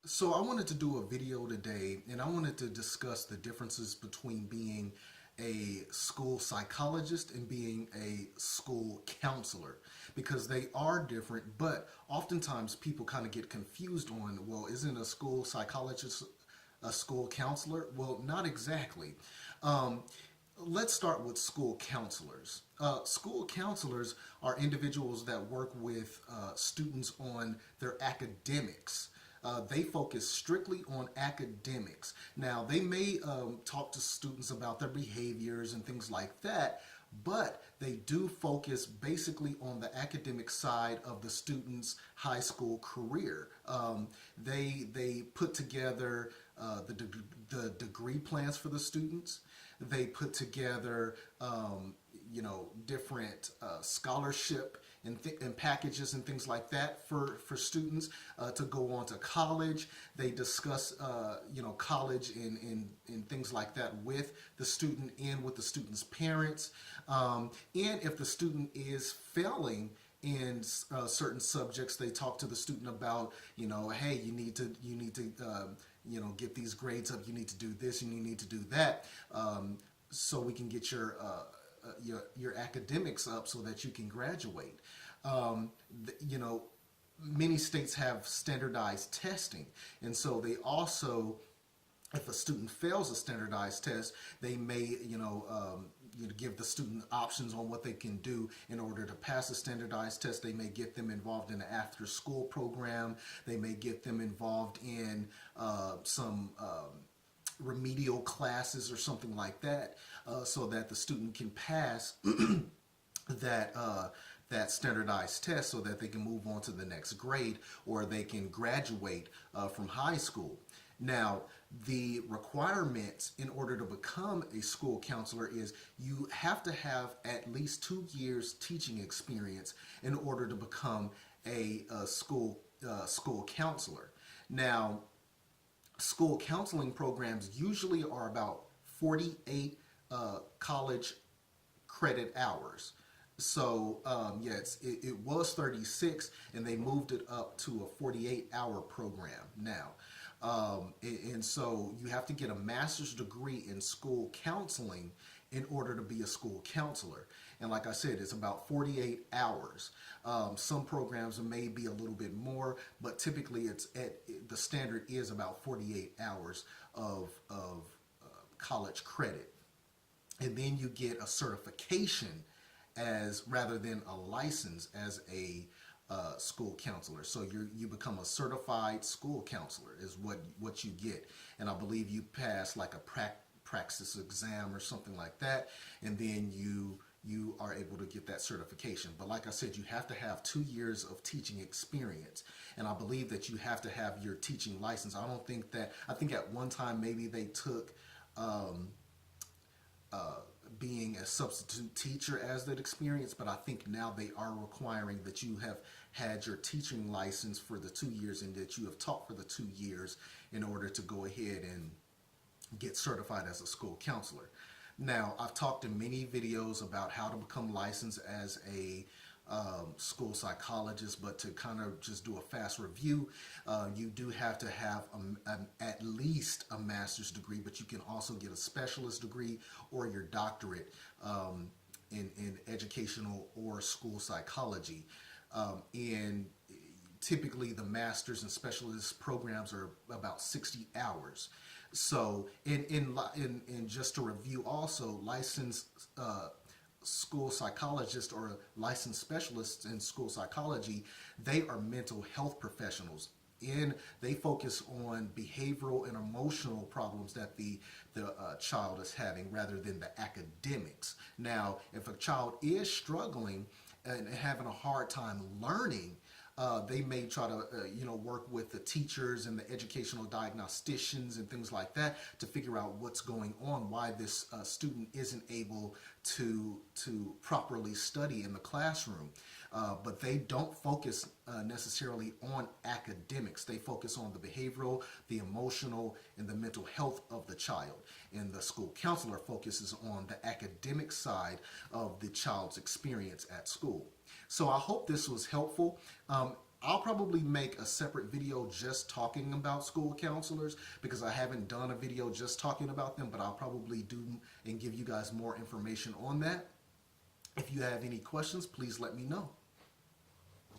So I wanted to do a video today, and I wanted to discuss the differences between being a school psychologist and being a school counselor, because they are different, but oftentimes people kind of get confused on, well, isn't a school psychologist a school counselor? Well, not exactly. Um, let's start with school counselors. School counselors are individuals that work with students on their academics. They focus strictly on academics. Now, they may talk to students about their behaviors and things like that, but they do focus basically on the academic side of the student's high school career. They put together the degree plans for the students. They put together different scholarship and packages and things like that for students to go on to college. They discuss college and things like that with the student and with the student's parents. And if the student is failing in certain subjects, they talk to the student about, hey, you need to get these grades up. You need to do this and you need to do that, so we can get your academics up so that you can graduate. Um, Many states have standardized testing, and so they also, if a student fails a standardized test, they may, give the student options on what they can do in order to pass a standardized test. They may get them involved in an after-school program. They may get them involved in some remedial classes or something like that, so that the student can pass that that standardized test, so that they can move on to the next grade, or they can graduate from high school. Now, the requirements in order to become a school counselor is you have to have at least 2 years teaching experience in order to become a school counselor. Now, school counseling programs usually are about 48 college credit hours. So it was 36, and they moved it up to a 48-hour program now. And so you have to get a master's degree in school counseling in order to be a school counselor. And like I said, it's about 48 hours. Some programs may be a little bit more, but typically the standard is about 48 hours of college credit. And then you get a certification as rather than a license as a school counselor. So you become a certified school counselor is what you get. And I believe you pass like a praxis exam or something like that, and then you are able to get that certification. But like I said, you have to have 2 years of teaching experience, and I believe that you have to have your teaching license. I think at one time maybe they took being a substitute teacher as that experience, but I think now they are requiring that you have had your teaching license for the 2 years and that you have taught for the 2 years in order to go ahead and get certified as a school counselor. Now, I've talked in many videos about how to become licensed as a school psychologist, but to kind of just do a fast review, you do have to have at least a master's degree, but you can also get a specialist degree or your doctorate in educational or school psychology. And typically the master's and specialist programs are about 60 hours. So in just to review also, licensed school psychologists or licensed specialists in school psychology, they are mental health professionals. And they focus on behavioral and emotional problems that the child is having rather than the academics. Now, if a child is struggling and having a hard time learning, they may try to work with the teachers and the educational diagnosticians and things like that to figure out what's going on, why this student isn't able to properly study in the classroom. But they don't focus necessarily on academics. They focus on the behavioral, the emotional, and the mental health of the child. And the school counselor focuses on the academic side of the child's experience at school. So I hope this was helpful. I'll probably make a separate video just talking about school counselors because I haven't done a video just talking about them, but I'll probably do and give you guys more information on that. If you have any questions, please let me know.